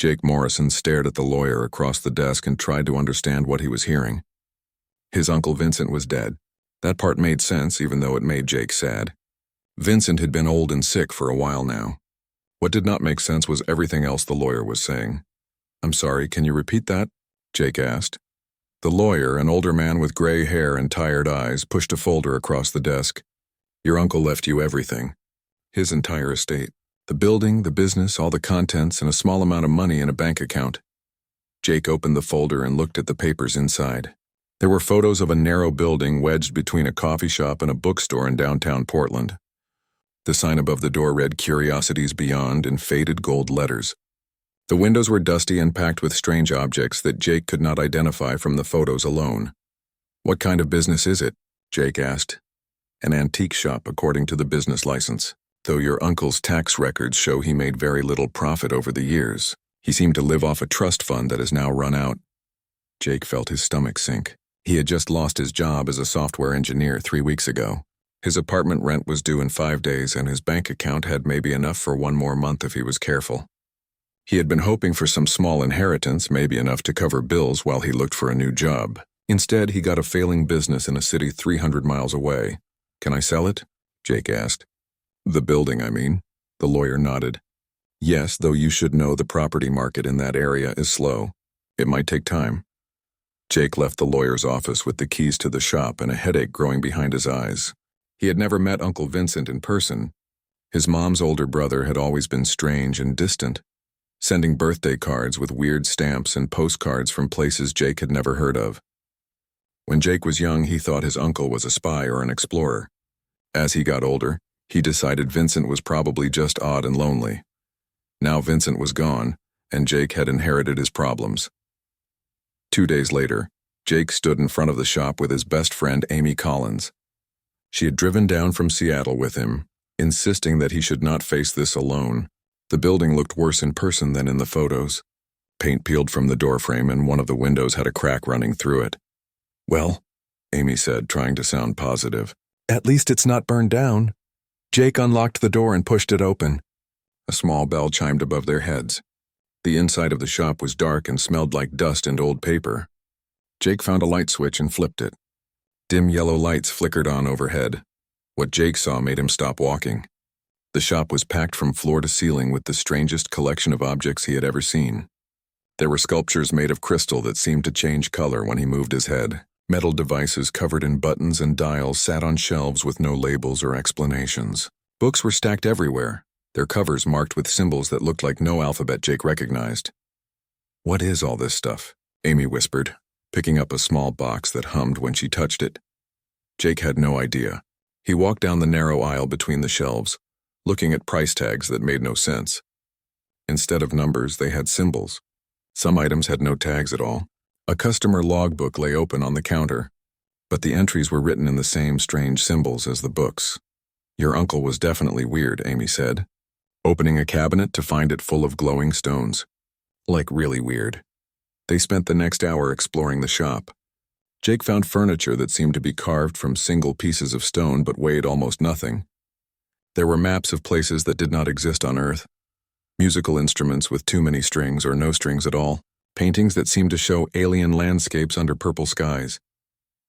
Jake Morrison stared at the lawyer across the desk and tried to understand what he was hearing. His uncle Vincent was dead. That part made sense, even though it made Jake sad. Vincent had been old and sick for a while now. What did not make sense was everything else the lawyer was saying. "I'm sorry, can you repeat that?" Jake asked. The lawyer, an older man with gray hair and tired eyes, pushed a folder across the desk. "Your uncle left you everything. His entire estate. The building, the business, all the contents, and a small amount of money in a bank account." Jake opened the folder and looked at the papers inside. There were photos of a narrow building wedged between a coffee shop and a bookstore in downtown Portland. The sign above the door read "Curiosities Beyond" in faded gold letters. The windows were dusty and packed with strange objects that Jake could not identify from the photos alone. "What kind of business is it?" Jake asked. "An antique shop, according to the business license. Though your uncle's tax records show he made very little profit over the years. He seemed to live off a trust fund that has now run out." Jake felt his stomach sink. He had just lost his job as a software engineer 3 weeks ago. His apartment rent was due in 5 days, and his bank account had maybe enough for 1 more month if he was careful. He had been hoping for some small inheritance, maybe enough to cover bills while he looked for a new job. Instead, he got a failing business in a city 300 miles away. "Can I sell it?" Jake asked. "The building, I mean." The lawyer nodded. "Yes, though you should know the property market in that area is slow. It might take time." Jake left the lawyer's office with the keys to the shop and a headache growing behind his eyes. He had never met Uncle Vincent in person. His mom's older brother had always been strange and distant, sending birthday cards with weird stamps and postcards from places Jake had never heard of. When Jake was young, he thought his uncle was a spy or an explorer. As he got older, he decided Vincent was probably just odd and lonely. Now Vincent was gone, and Jake had inherited his problems. 2 days later, Jake stood in front of the shop with his best friend Amy Collins. She had driven down from Seattle with him, insisting that he should not face this alone. The building looked worse in person than in the photos. Paint peeled from the doorframe and one of the windows had a crack running through it. "Well," Amy said, trying to sound positive, "at least it's not burned down." Jake unlocked the door and pushed it open. A small bell chimed above their heads. The inside of the shop was dark and smelled like dust and old paper. Jake found a light switch and flipped it. Dim yellow lights flickered on overhead. What Jake saw made him stop walking. The shop was packed from floor to ceiling with the strangest collection of objects he had ever seen. There were sculptures made of crystal that seemed to change color when he moved his head. Metal devices covered in buttons and dials sat on shelves with no labels or explanations. Books were stacked everywhere, their covers marked with symbols that looked like no alphabet Jake recognized. "What is all this stuff?" Amy whispered, picking up a small box that hummed when she touched it. Jake had no idea. He walked down the narrow aisle between the shelves, looking at price tags that made no sense. Instead of numbers, they had symbols. Some items had no tags at all. A customer logbook lay open on the counter, but the entries were written in the same strange symbols as the books. "Your uncle was definitely weird," Amy said, opening a cabinet to find it full of glowing stones. Like really weird. They spent the next hour exploring the shop. Jake found furniture that seemed to be carved from single pieces of stone but weighed almost nothing. There were maps of places that did not exist on Earth, musical instruments with too many strings or no strings at all, paintings that seemed to show alien landscapes under purple skies.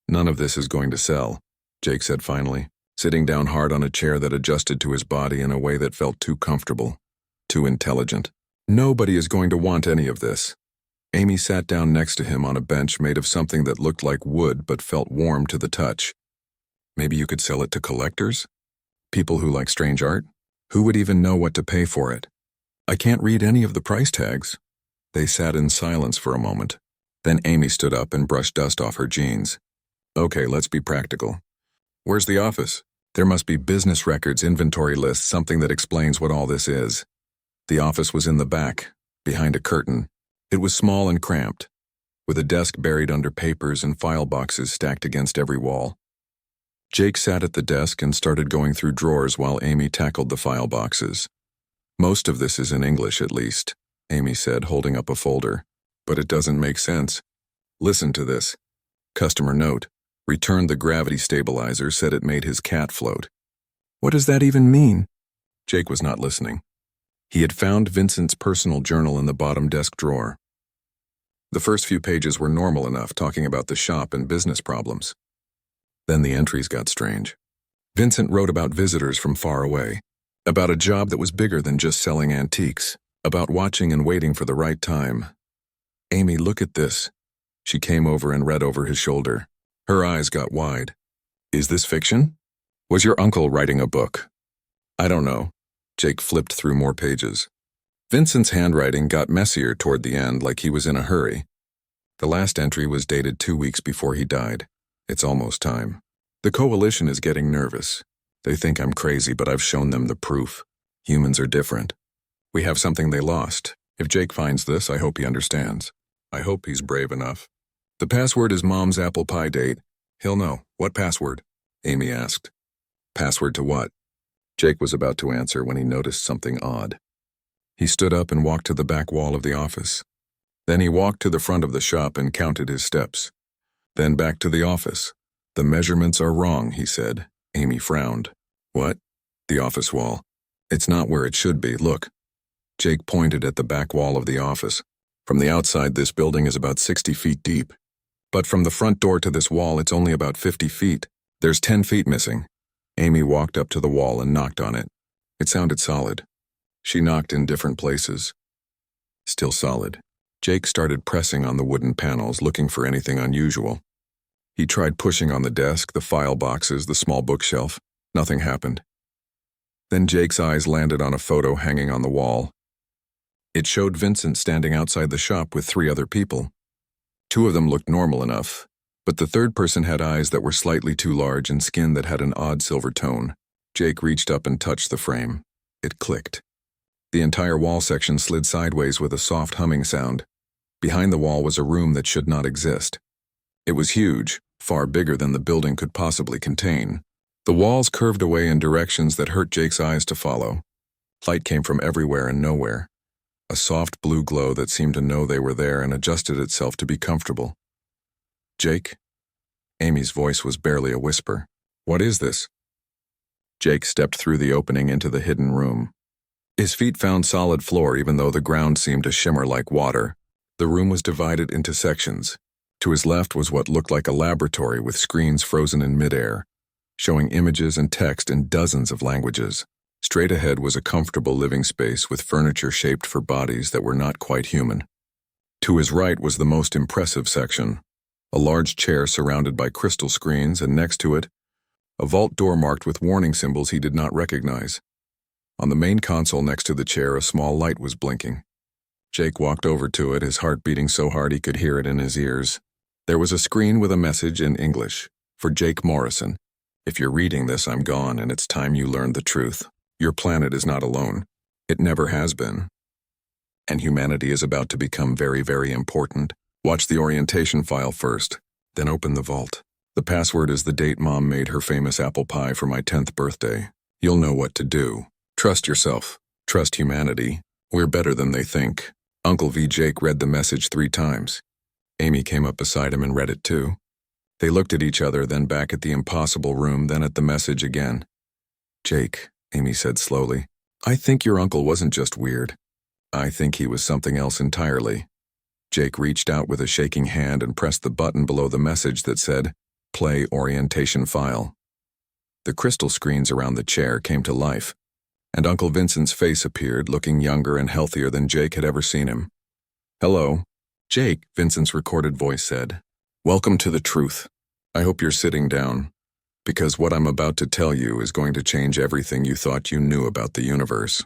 "None of this is going to sell," Jake said finally, sitting down hard on a chair that adjusted to his body in a way that felt too comfortable, too intelligent. "Nobody is going to want any of this." Amy sat down next to him on a bench made of something that looked like wood but felt warm to the touch. "Maybe you could sell it to collectors? People who like strange art? Who would even know what to pay for it?" "I can't read any of the price tags." They sat in silence for a moment. Then Amy stood up and brushed dust off her jeans. "Okay, let's be practical. Where's the office? There must be business records, inventory lists, something that explains what all this is." The office was in the back, behind a curtain. It was small and cramped, with a desk buried under papers and file boxes stacked against every wall. Jake sat at the desk and started going through drawers while Amy tackled the file boxes. "Most of this is in English, at least," Amy said, holding up a folder. "But it doesn't make sense. Listen to this. Customer note. Returned the gravity stabilizer, said it made his cat float." "What does that even mean?" Jake was not listening. He had found Vincent's personal journal in the bottom desk drawer. The first few pages were normal enough, talking about the shop and business problems. Then the entries got strange. Vincent wrote about visitors from far away, about a job that was bigger than just selling antiques, about watching and waiting for the right time. "Amy, look at this." She came over and read over his shoulder. Her eyes got wide. "Is this fiction? Was your uncle writing a book?" "I don't know." Jake flipped through more pages. Vincent's handwriting got messier toward the end, like he was in a hurry. The last entry was dated 2 weeks before he died. "It's almost time. The coalition is getting nervous. They think I'm crazy, but I've shown them the proof. Humans are different. We have something they lost. If Jake finds this, I hope he understands. I hope he's brave enough. The password is Mom's apple pie date. He'll know." "What password?" Amy asked. "Password to what?" Jake was about to answer when he noticed something odd. He stood up and walked to the back wall of the office. Then he walked to the front of the shop and counted his steps. Then back to the office. "The measurements are wrong," he said. Amy frowned. "What?" "The office wall. It's not where it should be. Look." Jake pointed at the back wall of the office. "From the outside, this building is about 60 feet deep. But from the front door to this wall, it's only about 50 feet. There's 10 feet missing." Amy walked up to the wall and knocked on it. It sounded solid. She knocked in different places. Still solid. Jake started pressing on the wooden panels, looking for anything unusual. He tried pushing on the desk, the file boxes, the small bookshelf. Nothing happened. Then Jake's eyes landed on a photo hanging on the wall. It showed Vincent standing outside the shop with 3 other people. 2 of them looked normal enough, but the third person had eyes that were slightly too large and skin that had an odd silver tone. Jake reached up and touched the frame. It clicked. The entire wall section slid sideways with a soft humming sound. Behind the wall was a room that should not exist. It was huge, far bigger than the building could possibly contain. The walls curved away in directions that hurt Jake's eyes to follow. Light came from everywhere and nowhere. A soft blue glow that seemed to know they were there and adjusted itself to be comfortable. "Jake?" Amy's voice was barely a whisper. "What is this?" Jake stepped through the opening into the hidden room. His feet found solid floor even though the ground seemed to shimmer like water. The room was divided into sections. To his left was what looked like a laboratory with screens frozen in midair, showing images and text in dozens of languages. Straight ahead was a comfortable living space with furniture shaped for bodies that were not quite human. To his right was the most impressive section, a large chair surrounded by crystal screens, and next to it, a vault door marked with warning symbols he did not recognize. On the main console next to the chair, a small light was blinking. Jake walked over to it, his heart beating so hard he could hear it in his ears. There was a screen with a message in English. "For Jake Morrison. If you're reading this, I'm gone, and it's time you learned the truth. Your planet is not alone. It never has been. And humanity is about to become very, very important. Watch the orientation file first, then open the vault. The password is the date Mom made her famous apple pie for my 10th birthday. You'll know what to do. Trust yourself. Trust humanity. We're better than they think." Uncle V. Jake read the message 3 times. Amy came up beside him and read it too. They looked at each other, then back at the impossible room, then at the message again. "Jake," Amy said slowly, "I think your uncle wasn't just weird. I think he was something else entirely." Jake reached out with a shaking hand and pressed the button below the message that said, "Play orientation file." The crystal screens around the chair came to life, and Uncle Vincent's face appeared, looking younger and healthier than Jake had ever seen him. "Hello." "Jake," Vincent's recorded voice said. "Welcome to the truth. I hope you're sitting down, because what I'm about to tell you is going to change everything you thought you knew about the universe."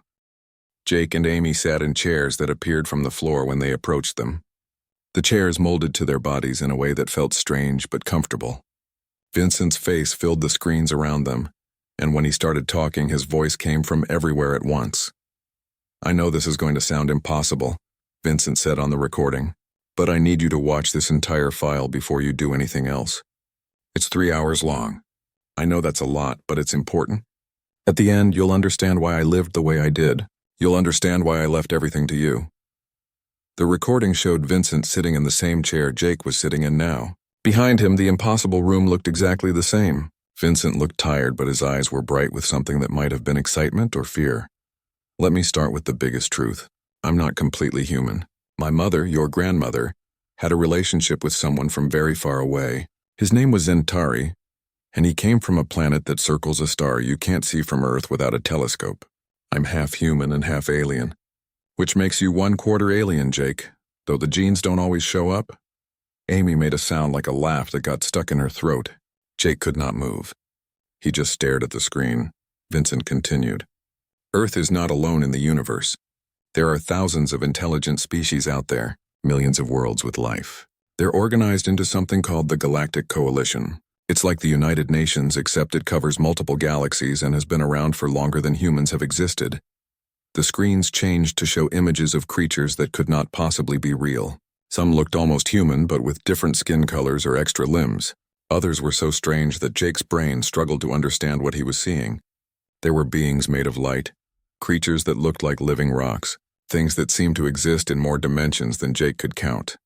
Jake and Amy sat in chairs that appeared from the floor when they approached them. The chairs molded to their bodies in a way that felt strange but comfortable. Vincent's face filled the screens around them, and when he started talking, his voice came from everywhere at once. "I know this is going to sound impossible," Vincent said on the recording, "but I need you to watch this entire file before you do anything else. It's 3 hours long. I know that's a lot, but it's important. At the end, you'll understand why I lived the way I did. You'll understand why I left everything to you." The recording showed Vincent sitting in the same chair Jake was sitting in now. Behind him, the impossible room looked exactly the same. Vincent looked tired, but his eyes were bright with something that might have been excitement or fear. Let me start with the biggest truth. I'm not completely human. My mother, your grandmother, had a relationship with someone from very far away. His name was Zentari, and he came from a planet that circles a star you can't see from Earth without a telescope. I'm half human and half alien, which makes you 1/4 alien, Jake, though the genes don't always show up. Amy made a sound like a laugh that got stuck in her throat. Jake could not move. He just stared at the screen. Vincent continued. Earth is not alone in the universe. There are thousands of intelligent species out there, millions of worlds with life. They're organized into something called the Galactic Coalition. It's like the United Nations, except it covers multiple galaxies and has been around for longer than humans have existed. The screens changed to show images of creatures that could not possibly be real. Some looked almost human, but with different skin colors or extra limbs. Others were so strange that Jake's brain struggled to understand what he was seeing. There were beings made of light, creatures that looked like living rocks, things that seemed to exist in more dimensions than Jake could count.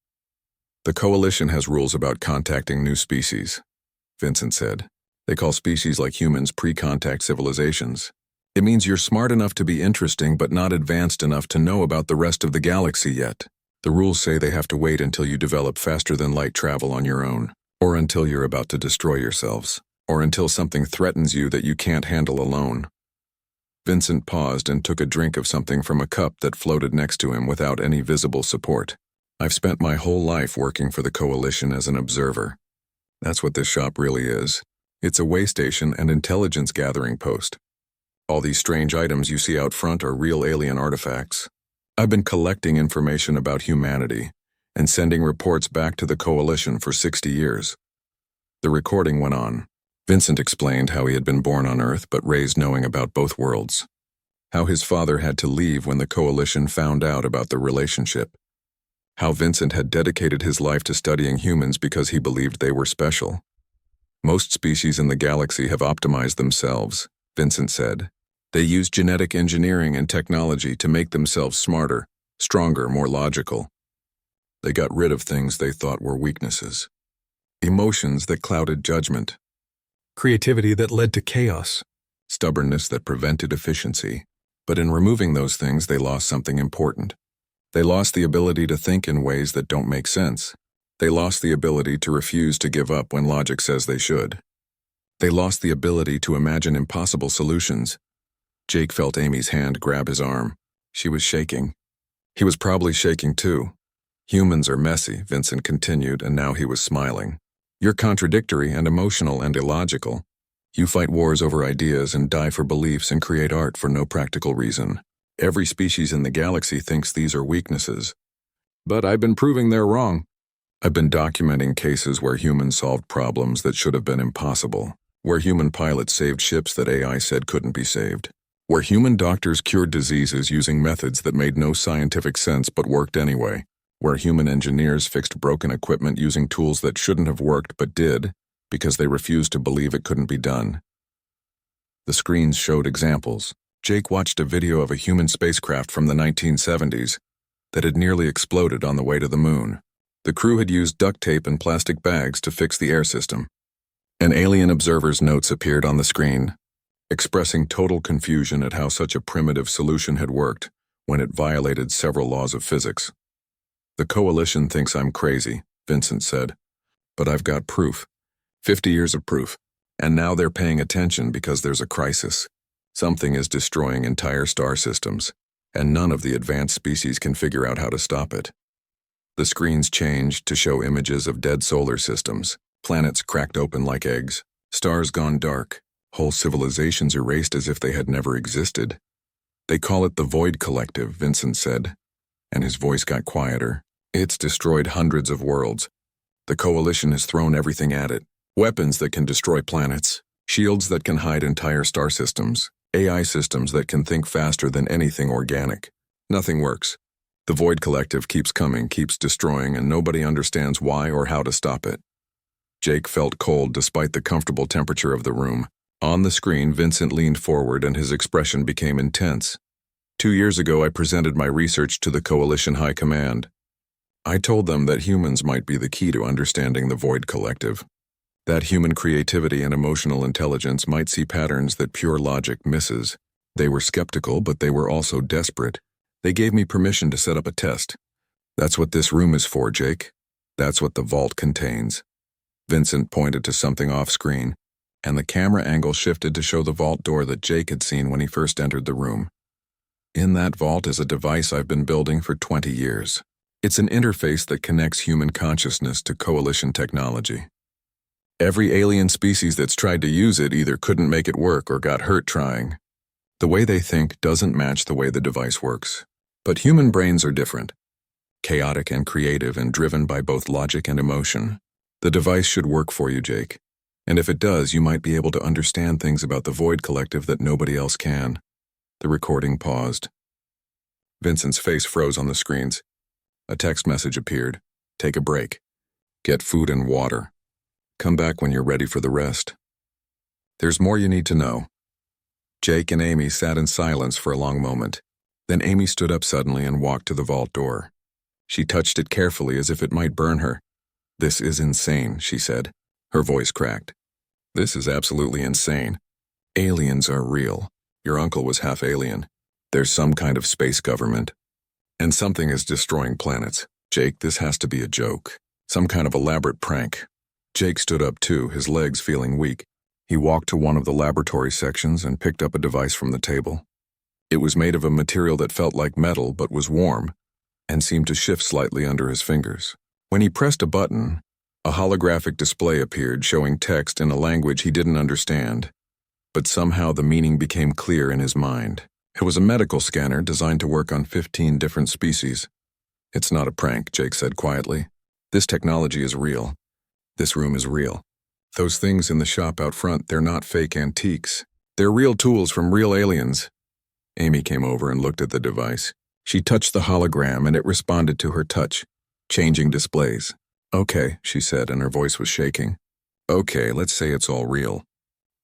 The Coalition has rules about contacting new species, Vincent said. They call species like humans pre-contact civilizations. It means you're smart enough to be interesting but not advanced enough to know about the rest of the galaxy yet. The rules say they have to wait until you develop faster-than-light travel on your own, or until you're about to destroy yourselves, or until something threatens you that you can't handle alone. Vincent paused and took a drink of something from a cup that floated next to him without any visible support. I've spent my whole life working for the Coalition as an observer. That's what this shop really is. It's a way station and intelligence gathering post. All these strange items you see out front are real alien artifacts. I've been collecting information about humanity and sending reports back to the Coalition for 60 years. The recording went on. Vincent explained how he had been born on Earth but raised knowing about both worlds. How his father had to leave when the Coalition found out about the relationship. How Vincent had dedicated his life to studying humans because he believed they were special. Most species in the galaxy have optimized themselves, Vincent said. They use genetic engineering and technology to make themselves smarter, stronger, more logical. They got rid of things they thought were weaknesses. Emotions that clouded judgment. Creativity that led to chaos. Stubbornness that prevented efficiency. But in removing those things, they lost something important. They lost the ability to think in ways that don't make sense. They lost the ability to refuse to give up when logic says they should. They lost the ability to imagine impossible solutions. Jake felt Amy's hand grab his arm. She was shaking. He was probably shaking too. Humans are messy, Vincent continued, and now he was smiling. You're contradictory and emotional and illogical. You fight wars over ideas and die for beliefs and create art for no practical reason. Every species in the galaxy thinks these are weaknesses. But I've been proving they're wrong. I've been documenting cases where humans solved problems that should have been impossible, where human pilots saved ships that AI said couldn't be saved, where human doctors cured diseases using methods that made no scientific sense but worked anyway, where human engineers fixed broken equipment using tools that shouldn't have worked but did because they refused to believe it couldn't be done. The screens showed examples. Jake watched a video of a human spacecraft from the 1970s that had nearly exploded on the way to the moon. The crew had used duct tape and plastic bags to fix the air system. An alien observer's notes appeared on the screen, expressing total confusion at how such a primitive solution had worked when it violated several laws of physics. The Coalition thinks I'm crazy, Vincent said, but I've got proof. 50 years of proof. And now they're paying attention because there's a crisis. Something is destroying entire star systems, and none of the advanced species can figure out how to stop it. The screens changed to show images of dead solar systems, planets cracked open like eggs, stars gone dark, whole civilizations erased as if they had never existed. They call it the Void Collective, Vincent said, and his voice got quieter. It's destroyed hundreds of worlds. The Coalition has thrown everything at it. Weapons that can destroy planets, shields that can hide entire star systems, AI systems that can think faster than anything organic. Nothing works. The Void Collective keeps coming, keeps destroying, and nobody understands why or how to stop it. Jake felt cold despite the comfortable temperature of the room. On the screen, Vincent leaned forward and his expression became intense. 2 years ago, I presented my research to the Coalition High Command. I told them that humans might be the key to understanding the Void Collective. That human creativity and emotional intelligence might see patterns that pure logic misses. They were skeptical, but they were also desperate. They gave me permission to set up a test. That's what this room is for, Jake. That's what the vault contains. Vincent pointed to something off-screen, and the camera angle shifted to show the vault door that Jake had seen when he first entered the room. In that vault is a device I've been building for 20 years. It's an interface that connects human consciousness to Coalition technology. Every alien species that's tried to use it either couldn't make it work or got hurt trying. The way they think doesn't match the way the device works. But human brains are different. Chaotic and creative and driven by both logic and emotion. The device should work for you, Jake. And if it does, you might be able to understand things about the Void Collective that nobody else can. The recording paused. Vincent's face froze on the screens. A text message appeared. Take a break. Get food and water. Come back when you're ready for the rest. There's more you need to know. Jake and Amy sat in silence for a long moment. Then Amy stood up suddenly and walked to the vault door. She touched it carefully as if it might burn her. This is insane, she said. Her voice cracked. This is absolutely insane. Aliens are real. Your uncle was half alien. There's some kind of space government. And something is destroying planets. Jake, this has to be a joke. Some kind of elaborate prank. Jake stood up too, his legs feeling weak. He walked to one of the laboratory sections and picked up a device from the table. It was made of a material that felt like metal but was warm, and seemed to shift slightly under his fingers. When he pressed a button, a holographic display appeared showing text in a language he didn't understand, but somehow the meaning became clear in his mind. It was a medical scanner designed to work on 15 different species. It's not a prank, Jake said quietly. This technology is real. This room is real. Those things in the shop out front, they're not fake antiques. They're real tools from real aliens. Amy came over and looked at the device. She touched the hologram and it responded to her touch, changing displays. Okay, she said, and her voice was shaking. Okay, let's say it's all real.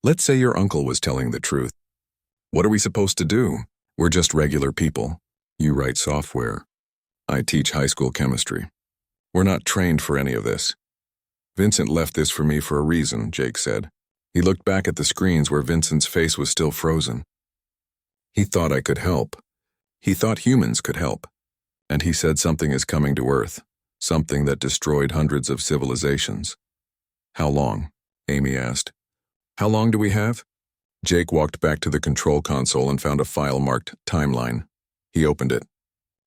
Let's say your uncle was telling the truth. What are we supposed to do? We're just regular people. You write software. I teach high school chemistry. We're not trained for any of this. Vincent left this for me for a reason, Jake said. He looked back at the screens where Vincent's face was still frozen. He thought I could help. He thought humans could help. And he said something is coming to Earth, something that destroyed hundreds of civilizations. How long? Amy asked. How long do we have? Jake walked back to the control console and found a file marked Timeline. He opened it.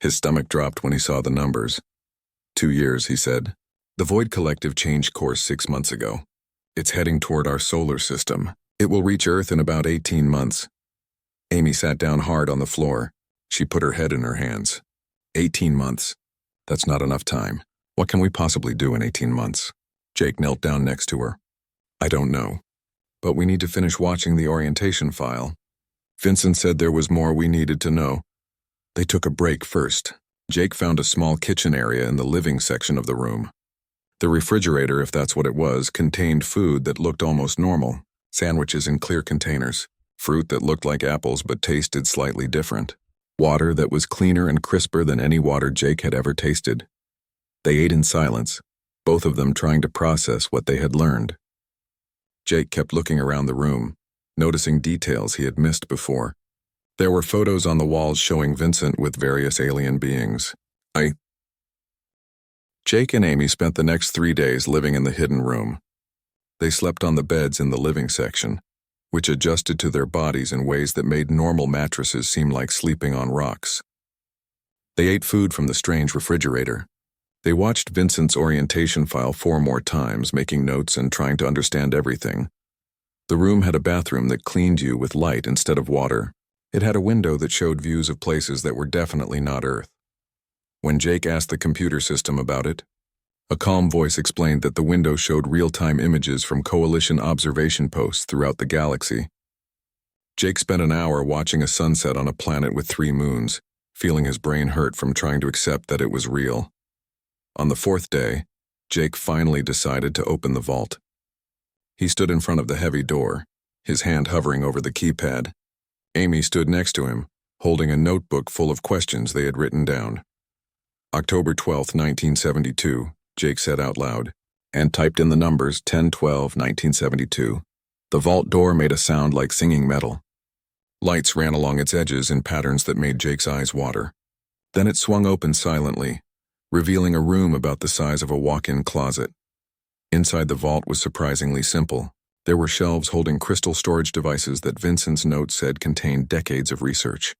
His stomach dropped when he saw the numbers. 2 years, he said. The Void Collective changed course 6 months ago. It's heading toward our solar system. It will reach Earth in about 18 months. Amy sat down hard on the floor. She put her head in her hands. 18 months. That's not enough time. What can we possibly do in 18 months? Jake knelt down next to her. I don't know. But we need to finish watching the orientation file. Vincent said there was more we needed to know. They took a break first. Jake found a small kitchen area in the living section of the room. The refrigerator, if that's what it was, contained food that looked almost normal. Sandwiches in clear containers. Fruit that looked like apples but tasted slightly different. Water that was cleaner and crisper than any water Jake had ever tasted. They ate in silence, both of them trying to process what they had learned. Jake kept looking around the room, noticing details he had missed before. There were photos on the walls showing Vincent with various alien beings. Jake and Amy spent the next 3 days living in the hidden room. They slept on the beds in the living section, which adjusted to their bodies in ways that made normal mattresses seem like sleeping on rocks. They ate food from the strange refrigerator. They watched Vincent's orientation file 4 more times, making notes and trying to understand everything. The room had a bathroom that cleaned you with light instead of water. It had a window that showed views of places that were definitely not Earth. When Jake asked the computer system about it, a calm voice explained that the window showed real-time images from Coalition observation posts throughout the galaxy. Jake spent an hour watching a sunset on a planet with 3 moons, feeling his brain hurt from trying to accept that it was real. On the 4th day, Jake finally decided to open the vault. He stood in front of the heavy door, his hand hovering over the keypad. Amy stood next to him, holding a notebook full of questions they had written down. October 12, 1972, Jake said out loud, and typed in the numbers 10-12-1972. The vault door made a sound like singing metal. Lights ran along its edges in patterns that made Jake's eyes water. Then it swung open silently, revealing a room about the size of a walk-in closet. Inside the vault was surprisingly simple. There were shelves holding crystal storage devices that Vincent's note said contained decades of research.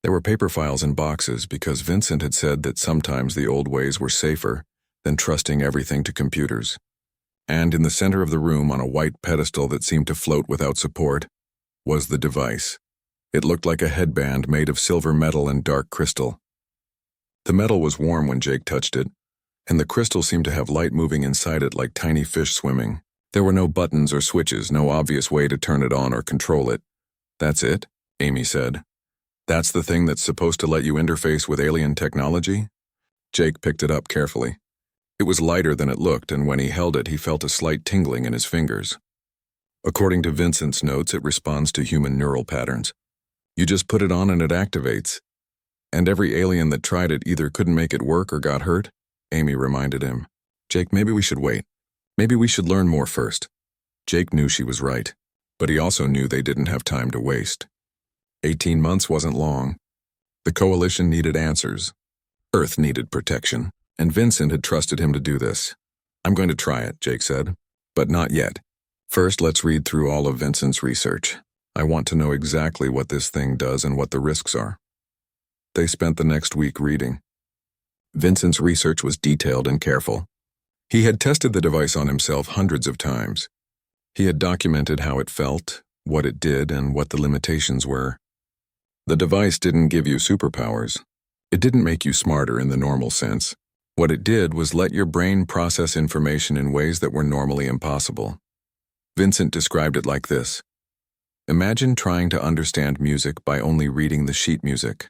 There were paper files in boxes because Vincent had said that sometimes the old ways were safer than trusting everything to computers. And in the center of the room, on a white pedestal that seemed to float without support, was the device. It looked like a headband made of silver metal and dark crystal. The metal was warm when Jake touched it, and the crystal seemed to have light moving inside it like tiny fish swimming. There were no buttons or switches, no obvious way to turn it on or control it. "That's it?" Amy said. "That's the thing that's supposed to let you interface with alien technology?" Jake picked it up carefully. It was lighter than it looked, and when he held it, he felt a slight tingling in his fingers. According to Vincent's notes, it responds to human neural patterns. You just put it on and it activates. And every alien that tried it either couldn't make it work or got hurt, Amy reminded him. "Jake, maybe we should wait. Maybe we should learn more first." Jake knew she was right, but he also knew they didn't have time to waste. 18 months wasn't long. The Coalition needed answers. Earth needed protection, and Vincent had trusted him to do this. "I'm going to try it," Jake said, "but not yet. First, let's read through all of Vincent's research. I want to know exactly what this thing does and what the risks are." They spent the next week reading. Vincent's research was detailed and careful. He had tested the device on himself hundreds of times. He had documented how it felt, what it did, and what the limitations were. The device didn't give you superpowers. It didn't make you smarter in the normal sense. What it did was let your brain process information in ways that were normally impossible. Vincent described it like this. Imagine trying to understand music by only reading the sheet music.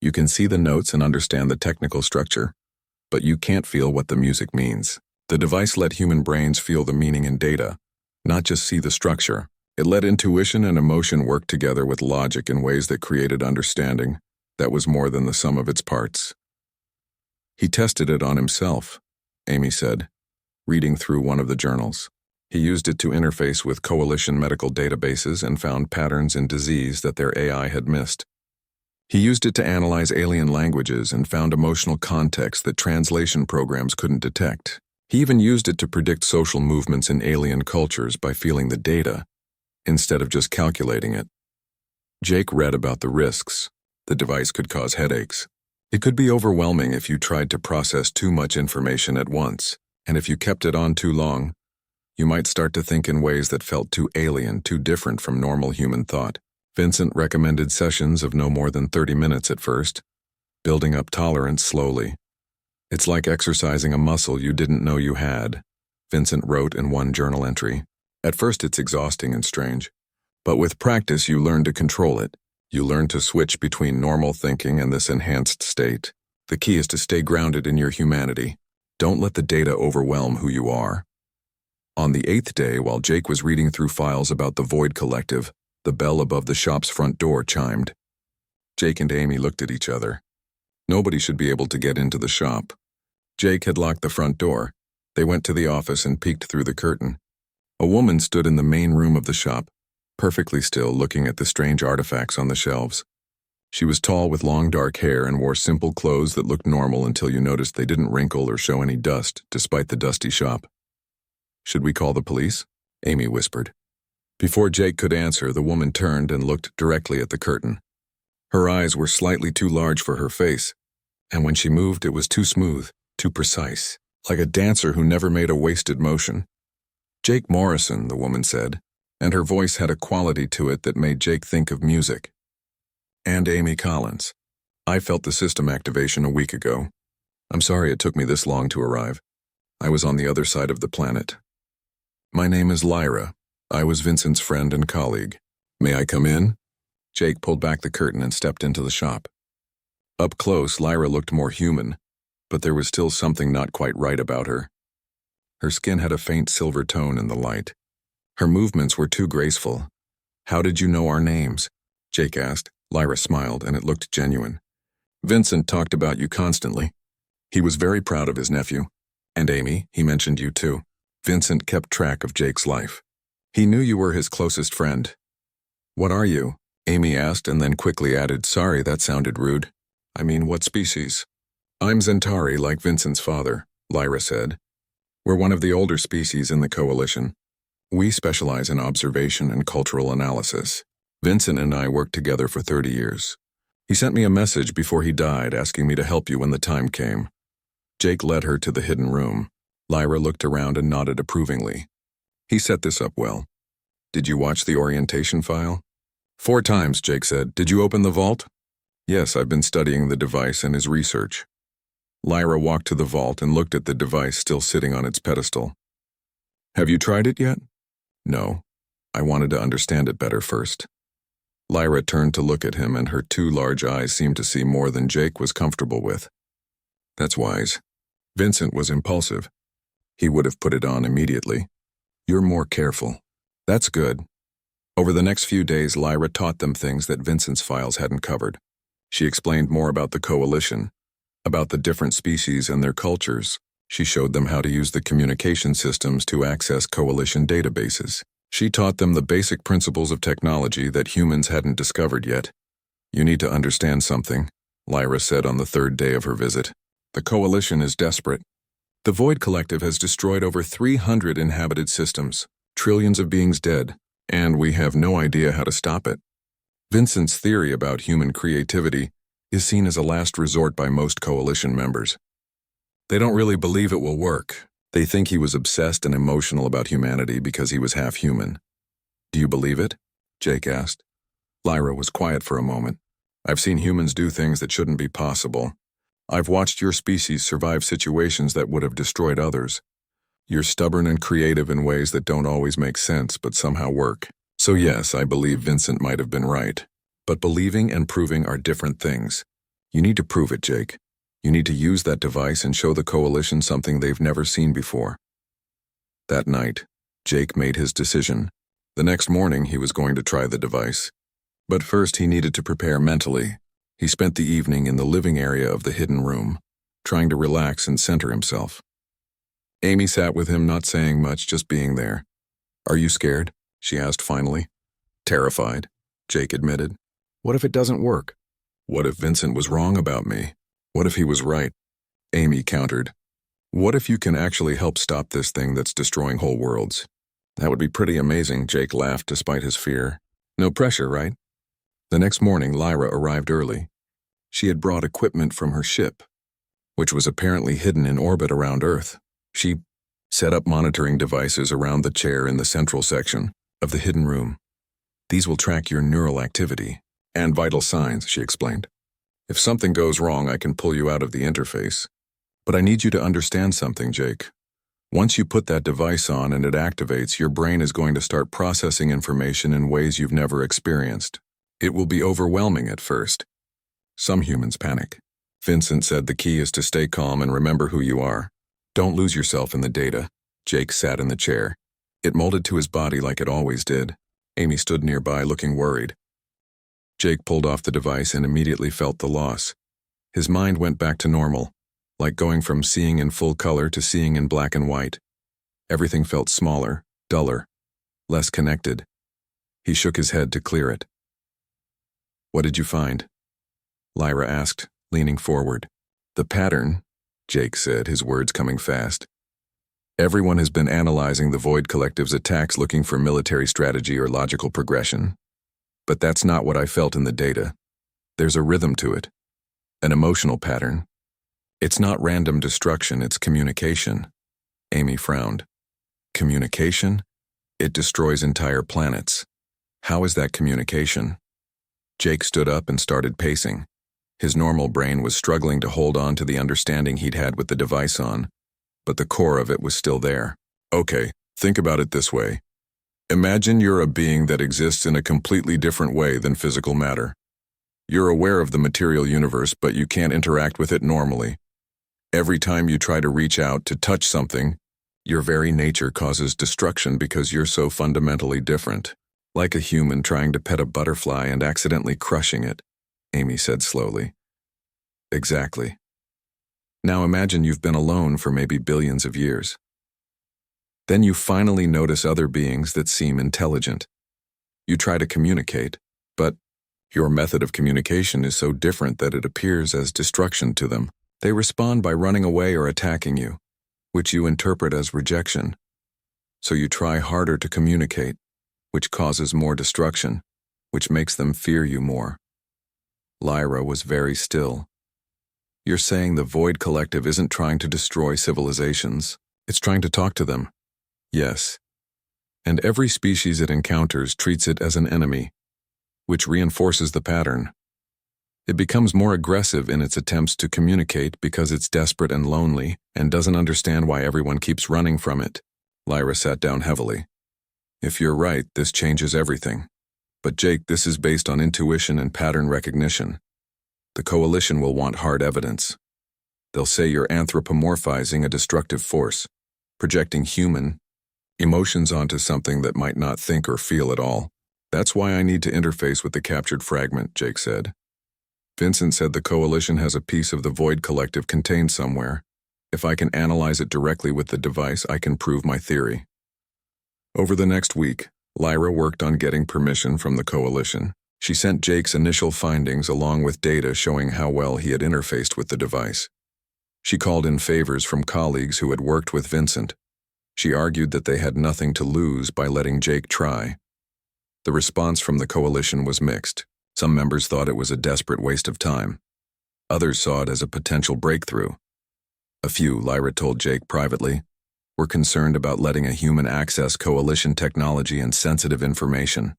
You can see the notes and understand the technical structure, but you can't feel what the music means. The device let human brains feel the meaning in data, not just see the structure. It let intuition and emotion work together with logic in ways that created understanding that was more than the sum of its parts. He tested it on himself, Amy said, reading through one of the journals. He used it to interface with Coalition medical databases and found patterns in disease that their AI had missed. He used it to analyze alien languages and found emotional context that translation programs couldn't detect. He even used it to predict social movements in alien cultures by feeling the data, instead of just calculating it. Jake read about the risks. The device could cause headaches. It could be overwhelming if you tried to process too much information at once, and if you kept it on too long, you might start to think in ways that felt too alien, too different from normal human thought. Vincent recommended sessions of no more than 30 minutes at first, building up tolerance slowly. "It's like exercising a muscle you didn't know you had," Vincent wrote in one journal entry. "At first it's exhausting and strange, but with practice you learn to control it. You learn to switch between normal thinking and this enhanced state. The key is to stay grounded in your humanity. Don't let the data overwhelm who you are." On the 8th day, while Jake was reading through files about the Void Collective, the bell above the shop's front door chimed. Jake and Amy looked at each other. Nobody should be able to get into the shop. Jake had locked the front door. They went to the office and peeked through the curtain. A woman stood in the main room of the shop, perfectly still, looking at the strange artifacts on the shelves. She was tall with long dark hair and wore simple clothes that looked normal until you noticed they didn't wrinkle or show any dust, despite the dusty shop. "Should we call the police?" Amy whispered. Before Jake could answer, the woman turned and looked directly at the curtain. Her eyes were slightly too large for her face, and when she moved, it was too smooth, too precise, like a dancer who never made a wasted motion. "Jake Morrison," the woman said, and her voice had a quality to it that made Jake think of music. "And Amy Collins. I felt the system activation a week ago. I'm sorry it took me this long to arrive. I was on the other side of the planet. My name is Lyra. I was Vincent's friend and colleague. May I come in?" Jake pulled back the curtain and stepped into the shop. Up close, Lyra looked more human, but there was still something not quite right about her. Her skin had a faint silver tone in the light. Her movements were too graceful. "How did you know our names?" Jake asked. Lyra smiled, and it looked genuine. "Vincent talked about you constantly. He was very proud of his nephew. And Amy, he mentioned you too." Vincent kept track of Jake's life. "He knew you were his closest friend." "What are you?" Amy asked and then quickly added, "Sorry, that sounded rude. I mean, what species?" "I'm Zentari, like Vincent's father," Lyra said. "We're one of the older species in the Coalition. We specialize in observation and cultural analysis. Vincent and I worked together for 30 years. He sent me a message before he died asking me to help you when the time came." Jake led her to the hidden room. Lyra looked around and nodded approvingly. "He set this up well. Did you watch the orientation file?" "4 times, Jake said. Did you open the vault?" "Yes, I've been studying the device and his research." Lyra walked to the vault and looked at the device still sitting on its pedestal. "Have you tried it yet?" "No. I wanted to understand it better first." Lyra turned to look at him, and her 2 large eyes seemed to see more than Jake was comfortable with. "That's wise. Vincent was impulsive. He would have put it on immediately. You're more careful. That's good." Over the next few days, Lyra taught them things that Vincent's files hadn't covered. She explained more about the Coalition, about the different species and their cultures. She showed them how to use the communication systems to access Coalition databases. She taught them the basic principles of technology that humans hadn't discovered yet. "You need to understand something," Lyra said on the 3rd day of her visit. "The Coalition is desperate. The Void Collective has destroyed over 300 inhabited systems, trillions of beings dead, and we have no idea how to stop it. Vincent's theory about human creativity is seen as a last resort by most Coalition members. They don't really believe it will work. They think he was obsessed and emotional about humanity because he was half human." "Do you believe it?" Jake asked. Lyra was quiet for a moment. "I've seen humans do things that shouldn't be possible. I've watched your species survive situations that would have destroyed others. You're stubborn and creative in ways that don't always make sense but somehow work. So yes, I believe Vincent might have been right. But believing and proving are different things. You need to prove it, Jake. You need to use that device and show the Coalition something they've never seen before." That night, Jake made his decision. The next morning, he was going to try the device. But first, he needed to prepare mentally. He spent the evening in the living area of the hidden room, trying to relax and center himself. Amy sat with him, not saying much, just being there. "Are you scared?" she asked finally. "Terrified," Jake admitted. "What if it doesn't work? What if Vincent was wrong about me? What if he was right?" Amy countered. "What if you can actually help stop this thing that's destroying whole worlds?" "That would be pretty amazing," Jake laughed despite his fear. "No pressure, right?" The next morning, Lyra arrived early. She had brought equipment from her ship, which was apparently hidden in orbit around Earth. She set up monitoring devices around the chair in the central section of the hidden room. "These will track your neural activity and vital signs," she explained. "If something goes wrong, I can pull you out of the interface. But I need you to understand something, Jake. Once you put that device on and it activates, your brain is going to start processing information in ways you've never experienced. It will be overwhelming at first. Some humans panic. Vincent said the key is to stay calm and remember who you are. Don't lose yourself in the data." Jake sat in the chair. It molded to his body like it always did. Amy stood nearby, looking worried. Jake pulled off the device and immediately felt the loss. His mind went back to normal, like going from seeing in full color to seeing in black and white. Everything felt smaller, duller, less connected. He shook his head to clear it. "What did you find?" Lyra asked, leaning forward. "The pattern," Jake said, his words coming fast. "Everyone has been analyzing the Void Collective's attacks looking for military strategy or logical progression. But that's not what I felt in the data. There's a rhythm to it, an emotional pattern. It's not random destruction, it's communication." Amy frowned. "Communication? It destroys entire planets. How is that communication?" Jake stood up and started pacing. His normal brain was struggling to hold on to the understanding he'd had with the device on, but the core of it was still there. "Okay, think about it this way. Imagine you're a being that exists in a completely different way than physical matter. You're aware of the material universe, but you can't interact with it normally. Every time you try to reach out to touch something, your very nature causes destruction because you're so fundamentally different. Like a human trying to pet a butterfly and accidentally crushing it," Amy said slowly. "Exactly. Now imagine you've been alone for maybe billions of years. Then you finally notice other beings that seem intelligent. You try to communicate, but Your method of communication is so different that it appears as destruction to them. They respond by running away or attacking you, which you interpret as rejection. So you try harder to communicate, which causes more destruction, which makes them fear you more. Lyra was very still. You're saying the Void Collective isn't trying to destroy civilizations, it's trying to talk to them. Yes. And every species it encounters treats it as an enemy, which reinforces the pattern. It becomes more aggressive in its attempts to communicate because it's desperate and lonely and doesn't understand why everyone keeps running from it. Lyra sat down heavily. If you're right, this changes everything. But Jake, this is based on intuition and pattern recognition. The Coalition will want hard evidence. They'll say you're anthropomorphizing a destructive force, projecting human emotions onto something that might not think or feel at all. That's why I need to interface with the captured fragment, Jake said. Vincent said the Coalition has a piece of the Void Collective contained somewhere. If I can analyze it directly with the device, I can prove my theory. Over the next week, Lyra worked on getting permission from the Coalition. She sent Jake's initial findings along with data showing how well he had interfaced with the device. She called in favors from colleagues who had worked with Vincent. She argued that they had nothing to lose by letting Jake try. The response from the Coalition was mixed. Some members thought it was a desperate waste of time. Others saw it as a potential breakthrough. A few, Lyra told Jake privately, were concerned about letting a human access Coalition technology and sensitive information.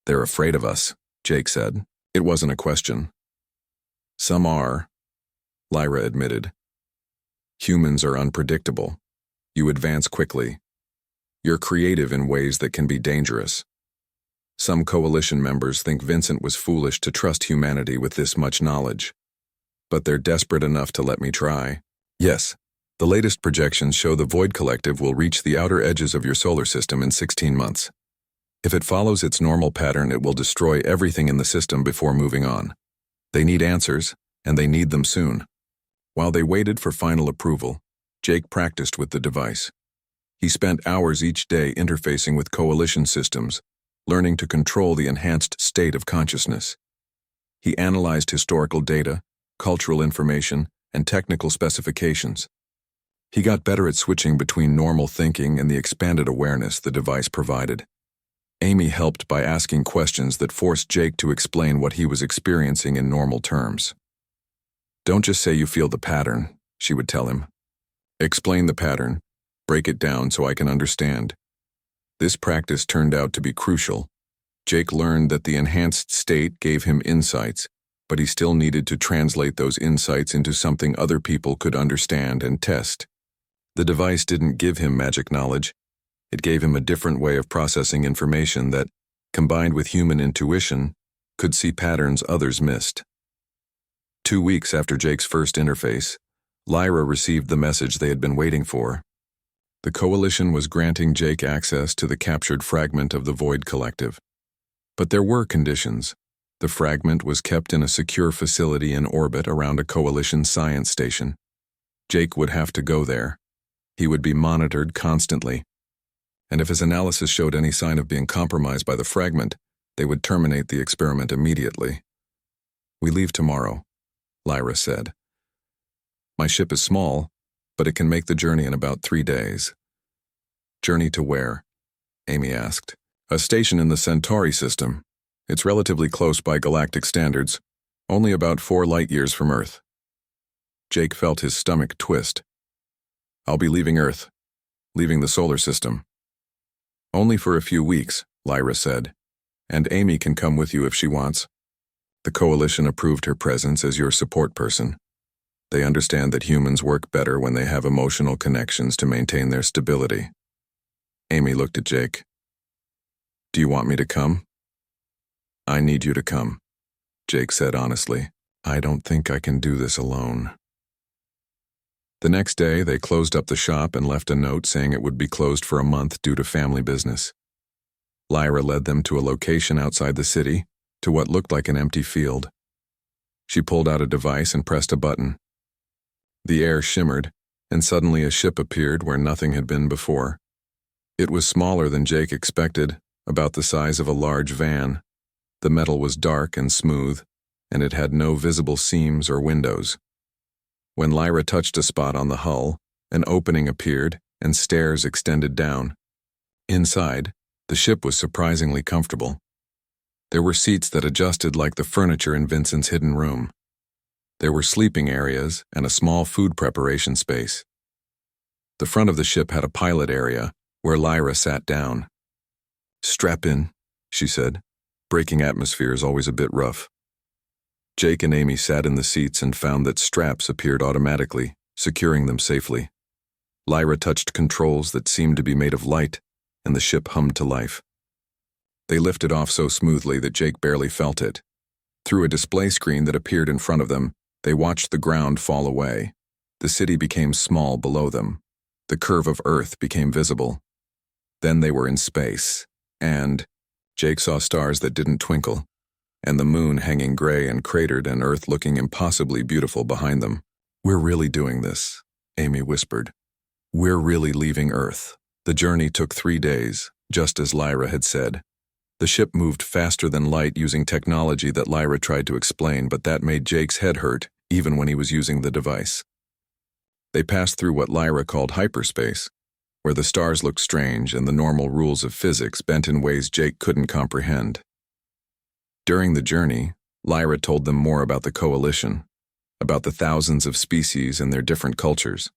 They're afraid of us, Jake said. It wasn't a question. Some are, Lyra admitted. Humans are unpredictable. You advance quickly. You're creative in ways that can be dangerous. Some Coalition members think Vincent was foolish to trust humanity with this much knowledge. But they're desperate enough to let me try. Yes, the latest projections show the Void Collective will reach the outer edges of your solar system in 16 months. If it follows its normal pattern, it will destroy everything in the system before moving on. They need answers, and they need them soon. While they waited for final approval, Jake practiced with the device. He spent hours each day interfacing with Coalition systems, learning to control the enhanced state of consciousness. He analyzed historical data, cultural information, and technical specifications. He got better at switching between normal thinking and the expanded awareness the device provided. Amy helped by asking questions that forced Jake to explain what he was experiencing in normal terms. Don't just say you feel the pattern, she would tell him. Explain the pattern, break it down so I can understand. This practice turned out to be crucial. Jake learned that the enhanced state gave him insights, but he still needed to translate those insights into something other people could understand and test. The device didn't give him magic knowledge. It gave him a different way of processing information that, combined with human intuition, could see patterns others missed. 2 weeks after Jake's first interface, Lyra received the message they had been waiting for. The Coalition was granting Jake access to the captured fragment of the Void Collective. But there were conditions. The fragment was kept in a secure facility in orbit around a Coalition science station. Jake would have to go there. He would be monitored constantly. And if his analysis showed any sign of being compromised by the fragment, they would terminate the experiment immediately. We leave tomorrow, Lyra said. My ship is small, but it can make the journey in about 3 days. Journey to where? Amy asked. A station in the Centauri system. It's relatively close by galactic standards, only about 4 light-years from Earth. Jake felt his stomach twist. I'll be leaving Earth, leaving the solar system. Only for a few weeks, Lyra said, and Amy can come with you if she wants. The Coalition approved her presence as your support person. They understand that humans work better when they have emotional connections to maintain their stability. Amy looked at Jake. Do you want me to come? I need you to come, Jake said honestly. I don't think I can do this alone. The next day, they closed up the shop and left a note saying it would be closed for a month due to family business. Lyra led them to a location outside the city, to what looked like an empty field. She pulled out a device and pressed a button. The air shimmered, and suddenly a ship appeared where nothing had been before. It was smaller than Jake expected, about the size of a large van. The metal was dark and smooth, and it had no visible seams or windows. When Lyra touched a spot on the hull, an opening appeared and stairs extended down. Inside, the ship was surprisingly comfortable. There were seats that adjusted like the furniture in Vincent's hidden room. There were sleeping areas and a small food preparation space. The front of the ship had a pilot area where Lyra sat down. "Strap in," she said. "Braking atmosphere is always a bit rough." Jake and Amy sat in the seats and found that straps appeared automatically, securing them safely. Lyra touched controls that seemed to be made of light, and the ship hummed to life. They lifted off so smoothly that Jake barely felt it. Through a display screen that appeared in front of them, they watched the ground fall away. The city became small below them. The curve of Earth became visible. Then they were in space, and Jake saw stars that didn't twinkle, and the moon hanging gray and cratered and Earth looking impossibly beautiful behind them. "We're really doing this," Amy whispered. "We're really leaving Earth." The journey took 3 days, just as Lyra had said. The ship moved faster than light using technology that Lyra tried to explain, but that made Jake's head hurt, even when he was using the device. They passed through what Lyra called hyperspace, where the stars looked strange and the normal rules of physics bent in ways Jake couldn't comprehend. During the journey, Lyra told them more about the Coalition, about the thousands of species and their different cultures,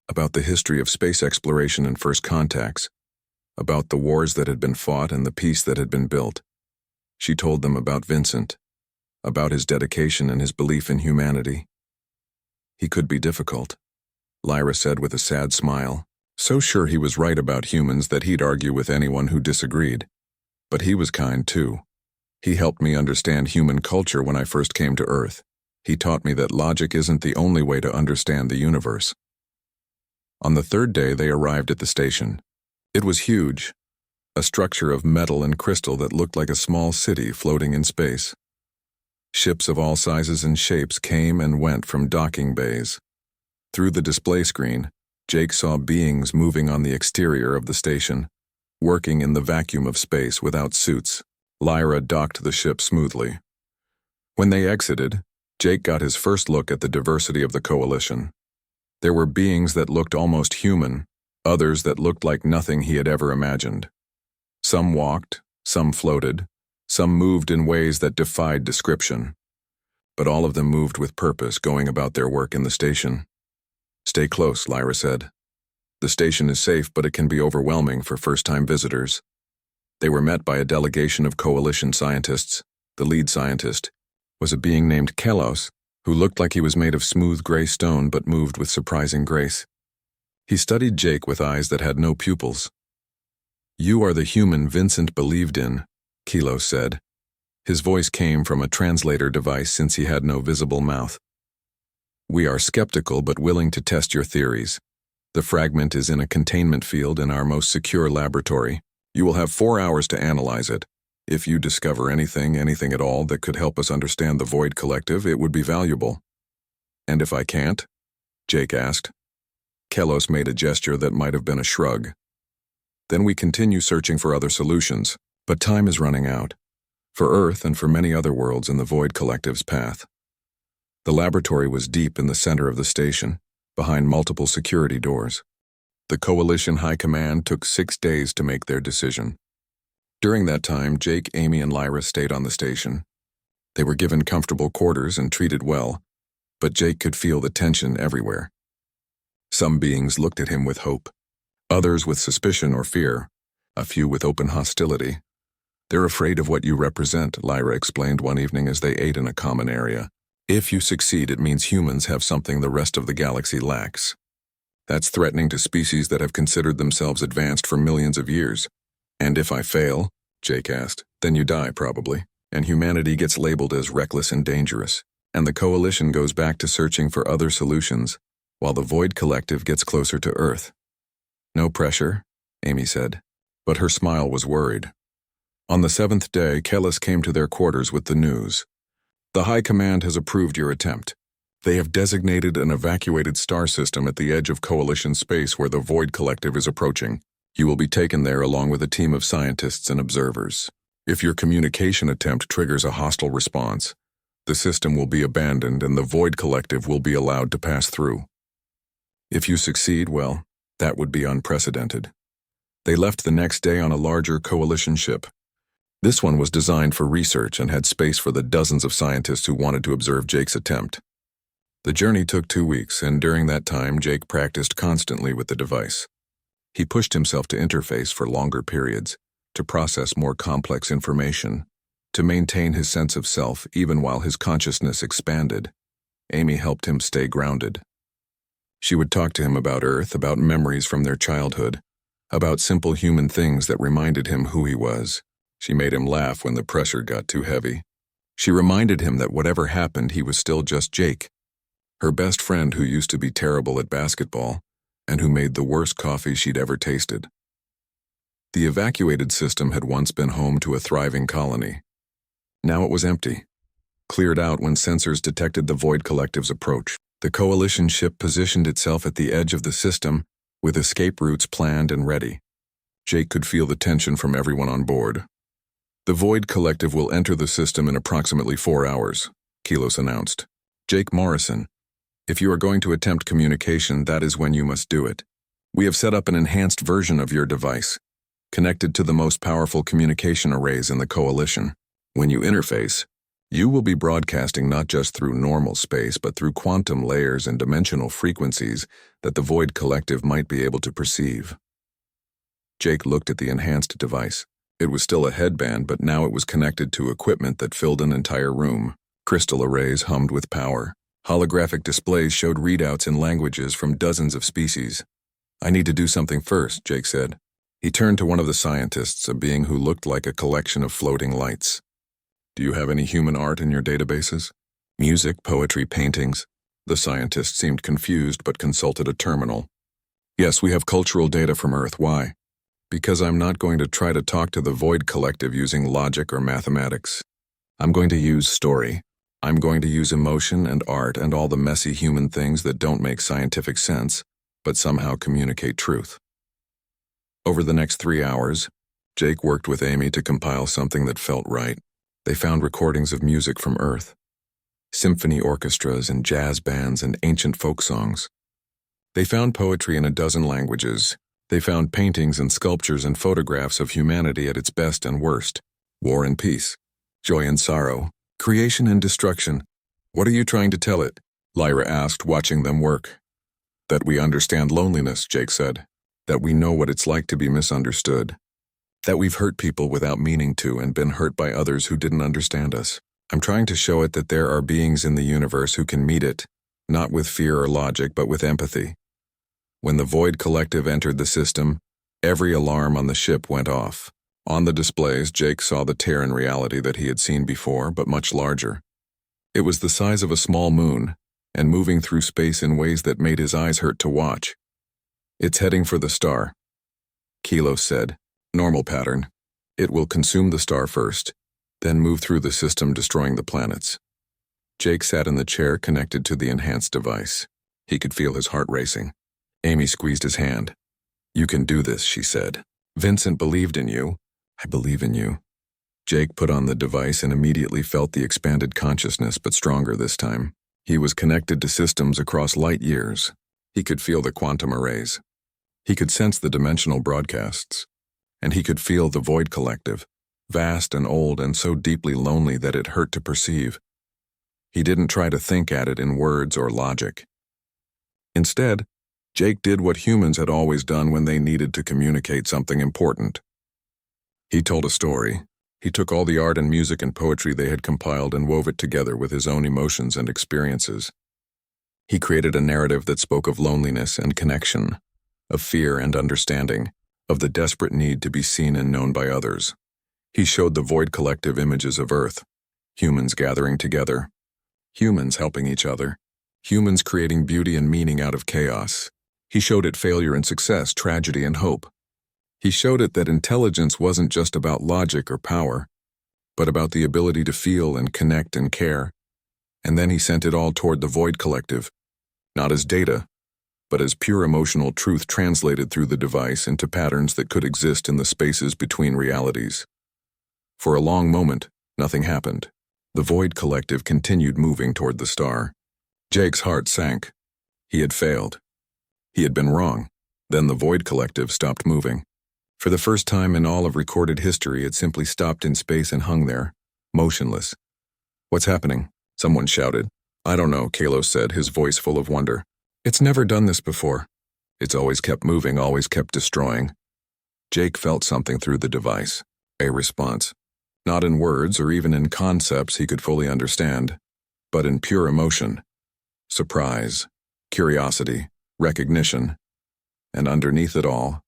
about the history of space exploration and first contacts, about the wars that had been fought and the peace that had been built. She told them about Vincent, about his dedication and his belief in humanity. "He could be difficult," Lyra said with a sad smile, so sure he was right about humans that he'd argue with anyone who disagreed. "But he was kind too. He helped me understand human culture when I first came to Earth. He taught me that logic isn't the only way to understand the universe." On the 3rd day, they arrived at the station. It was huge, a structure of metal and crystal that looked like a small city floating in space. Ships of all sizes and shapes came and went from docking bays. Through the display screen, Jake saw beings moving on the exterior of the station, working in the vacuum of space without suits. Lyra docked the ship smoothly. When they exited, Jake got his first look at the diversity of the Coalition. There were beings that looked almost human, others that looked like nothing he had ever imagined. Some walked, some floated, some moved in ways that defied description. But all of them moved with purpose, going about their work in the station. "Stay close," Lyra said. "The station is safe, but it can be overwhelming for first-time visitors." They were met by a delegation of Coalition scientists. The lead scientist was a being named Kelos, who looked like he was made of smooth gray stone but moved with surprising grace. He studied Jake with eyes that had no pupils. "You are the human Vincent believed in," Kelos said. His voice came from a translator device since he had no visible mouth. "We are skeptical but willing to test your theories. The fragment is in a containment field in our most secure laboratory. You will have 4 hours to analyze it. If you discover anything at all that could help us understand the Void Collective, it would be valuable." "And if I can't?" Jake asked. Kelos made a gesture that might have been a shrug. "Then we continue searching for other solutions, but time is running out. For Earth and for many other worlds in the Void Collective's path." The laboratory was deep in the center of the station, behind multiple security doors. The Coalition High Command took 6 days to make their decision. During that time, Jake, Amy, and Lyra stayed on the station. They were given comfortable quarters and treated well, but Jake could feel the tension everywhere. Some beings looked at him with hope, others with suspicion or fear, a few with open hostility. "They're afraid of what you represent," Lyra explained one evening as they ate in a common area. "If you succeed, it means humans have something the rest of the galaxy lacks. That's threatening to species that have considered themselves advanced for millions of years." "And if I fail," Jake asked, "then you die, probably, and humanity gets labeled as reckless and dangerous, and the Coalition goes back to searching for other solutions, while the Void Collective gets closer to Earth." "No pressure," Amy said, but her smile was worried. On the 7th day, Kelos came to their quarters with the news. "The High Command has approved your attempt. They have designated an evacuated star system at the edge of Coalition space where the Void Collective is approaching. You will be taken there along with a team of scientists and observers. If your communication attempt triggers a hostile response, the system will be abandoned and the Void Collective will be allowed to pass through. If you succeed, well, that would be unprecedented. They left the next day on a larger coalition ship. This one was designed for research and had space for the dozens of scientists who wanted to observe Jake's attempt. The journey took 2 weeks, and during that time, Jake practiced constantly with the device. He pushed himself to interface for longer periods, to process more complex information, to maintain his sense of self even while his consciousness expanded. Amy helped him stay grounded. She would talk to him about Earth, about memories from their childhood, about simple human things that reminded him who he was. She made him laugh when the pressure got too heavy. She reminded him that whatever happened, he was still just Jake, her best friend who used to be terrible at basketball and who made the worst coffee she'd ever tasted. The evacuated system had once been home to a thriving colony. Now it was empty, cleared out when sensors detected the Void Collective's approach. The coalition ship positioned itself at the edge of the system, with escape routes planned and ready. Jake could feel the tension from everyone on board. The Void Collective will enter the system in approximately 4 hours, Keelos announced. Jake Morrison, if you are going to attempt communication, that is when you must do it. We have set up an enhanced version of your device, connected to the most powerful communication arrays in the coalition. When you interface, you will be broadcasting not just through normal space, but through quantum layers and dimensional frequencies that the Void Collective might be able to perceive. Jake looked at the enhanced device. It was still a headband, but now it was connected to equipment that filled an entire room. Crystal arrays hummed with power. Holographic displays showed readouts in languages from dozens of species. I need to do something first, Jake said. He turned to one of the scientists, a being who looked like a collection of floating lights. Do you have any human art in your databases? Music, poetry, paintings? The scientist seemed confused but consulted a terminal. Yes, we have cultural data from Earth. Why? Because I'm not going to try to talk to the Void Collective using logic or mathematics. I'm going to use story. I'm going to use emotion and art and all the messy human things that don't make scientific sense, but somehow communicate truth. Over the next 3 hours, Jake worked with Amy to compile something that felt right. They found recordings of music from Earth, symphony orchestras and jazz bands and ancient folk songs. They found poetry in a dozen languages. They found paintings and sculptures and photographs of humanity at its best and worst, war and peace, joy and sorrow, creation and destruction. What are you trying to tell it? Lyra asked, watching them work. That we understand loneliness, Jake said. That we know what it's like to be misunderstood. That we've hurt people without meaning to and been hurt by others who didn't understand us. I'm trying to show it that there are beings in the universe who can meet it, not with fear or logic, but with empathy. When the Void Collective entered the system, every alarm on the ship went off. On the displays, Jake saw the Terran reality that he had seen before, but much larger. It was the size of a small moon, and moving through space in ways that made his eyes hurt to watch. It's heading for the star, Keelos said. Normal pattern. It will consume the star first, then move through the system, destroying the planets. Jake sat in the chair connected to the enhanced device. He could feel his heart racing. Amy squeezed his hand. You can do this, she said. Vincent believed in you. I believe in you. Jake put on the device and immediately felt the expanded consciousness, but stronger this time. He was connected to systems across light years. He could feel the quantum arrays. He could sense the dimensional broadcasts. And he could feel the Void Collective, vast and old and so deeply lonely that it hurt to perceive. He didn't try to think at it in words or logic. Instead, Jake did what humans had always done when they needed to communicate something important. He told a story. He took all the art and music and poetry they had compiled and wove it together with his own emotions and experiences. He created a narrative that spoke of loneliness and connection, of fear and understanding, of the desperate need to be seen and known by others. He showed the Void Collective images of Earth, humans gathering together, humans helping each other, humans creating beauty and meaning out of chaos. He showed it failure and success, tragedy and hope. He showed it that intelligence wasn't just about logic or power, but about the ability to feel and connect and care. And then he sent it all toward the Void Collective, not as data, but as pure emotional truth translated through the device into patterns that could exist in the spaces between realities. For a long moment, nothing happened. The Void Collective continued moving toward the star. Jake's heart sank. He had failed. He had been wrong. Then the Void Collective stopped moving. For the first time in all of recorded history, it simply stopped in space and hung there, motionless. "What's happening?" someone shouted. "I don't know," Kalos said, his voice full of wonder. "It's never done this before. It's always kept moving, always kept destroying." Jake felt something through the device, a response. Not in words or even in concepts he could fully understand, but in pure emotion. Surprise, curiosity, recognition, and underneath it all,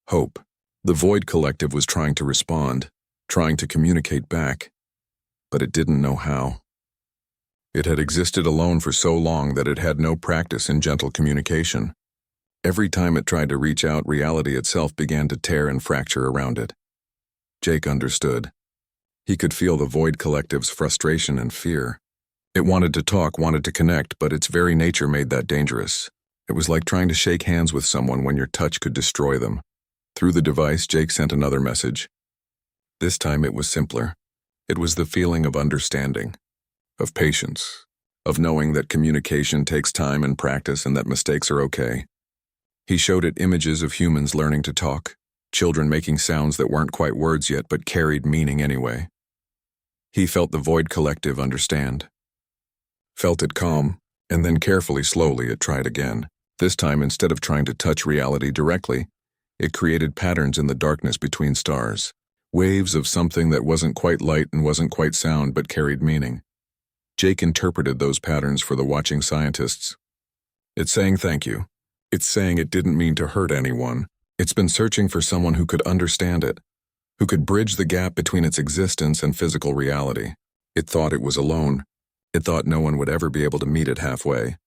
hope. The Void Collective was trying to respond, trying to communicate back, but it didn't know how. It had existed alone for so long that it had no practice in gentle communication. Every time it tried to reach out, reality itself began to tear and fracture around it. Jake understood. He could feel the Void Collective's frustration and fear. It wanted to talk, wanted to connect, but its very nature made that dangerous. It was like trying to shake hands with someone when your touch could destroy them. Through the device, Jake sent another message. This time it was simpler. It was the feeling of understanding, of patience, of knowing that communication takes time and practice and that mistakes are okay. He showed it images of humans learning to talk, children making sounds that weren't quite words yet but carried meaning anyway. He felt the Void Collective understand. Felt it calm, and then carefully, slowly, it tried again. This time, instead of trying to touch reality directly, it created patterns in the darkness between stars, waves of something that wasn't quite light and wasn't quite sound but carried meaning. Jake interpreted those patterns for the watching scientists. It's saying thank you. It's saying it didn't mean to hurt anyone. It's been searching for someone who could understand it, who could bridge the gap between its existence and physical reality. It thought it was alone. It thought no one would ever be able to meet it halfway.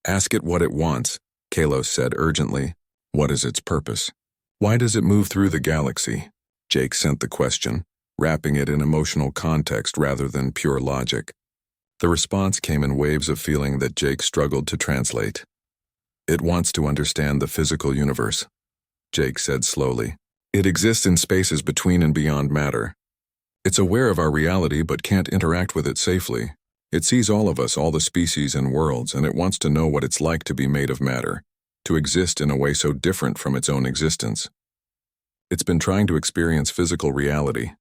Ask it what it wants, Kalos said urgently. What is its purpose? Why does it move through the galaxy? Jake sent the question, wrapping it in emotional context rather than pure logic. The response came in waves of feeling that Jake struggled to translate. It wants to understand the physical universe, Jake said slowly. It exists in spaces between and beyond matter. It's aware of our reality but can't interact with it safely. It sees all of us, all the species and worlds, and it wants to know what it's like to be made of matter, to exist in a way so different from its own existence. It's been trying to experience physical reality,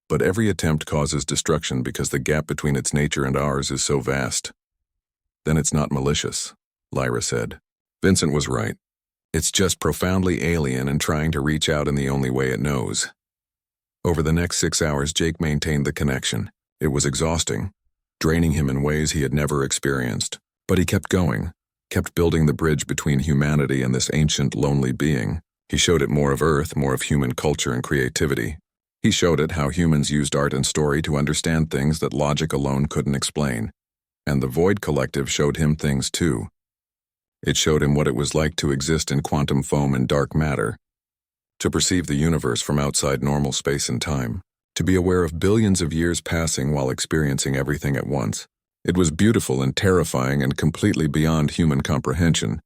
but every attempt causes destruction because the gap between its nature and ours is so vast. Then it's not malicious, Lyra said. Vincent was right. It's just profoundly alien and trying to reach out in the only way it knows. Over the next 6 hours, Jake maintained the connection. It was exhausting, draining him in ways he had never experienced. But he kept going, kept building the bridge between humanity and this ancient, lonely being. He showed it more of Earth, more of human culture and creativity. He showed it how humans used art and story to understand things that logic alone couldn't explain. And the Void Collective showed him things too. It showed him what it was like to exist in quantum foam and dark matter, to perceive the universe from outside normal space and time, to be aware of billions of years passing while experiencing everything at once. It was beautiful and terrifying and completely beyond human comprehension,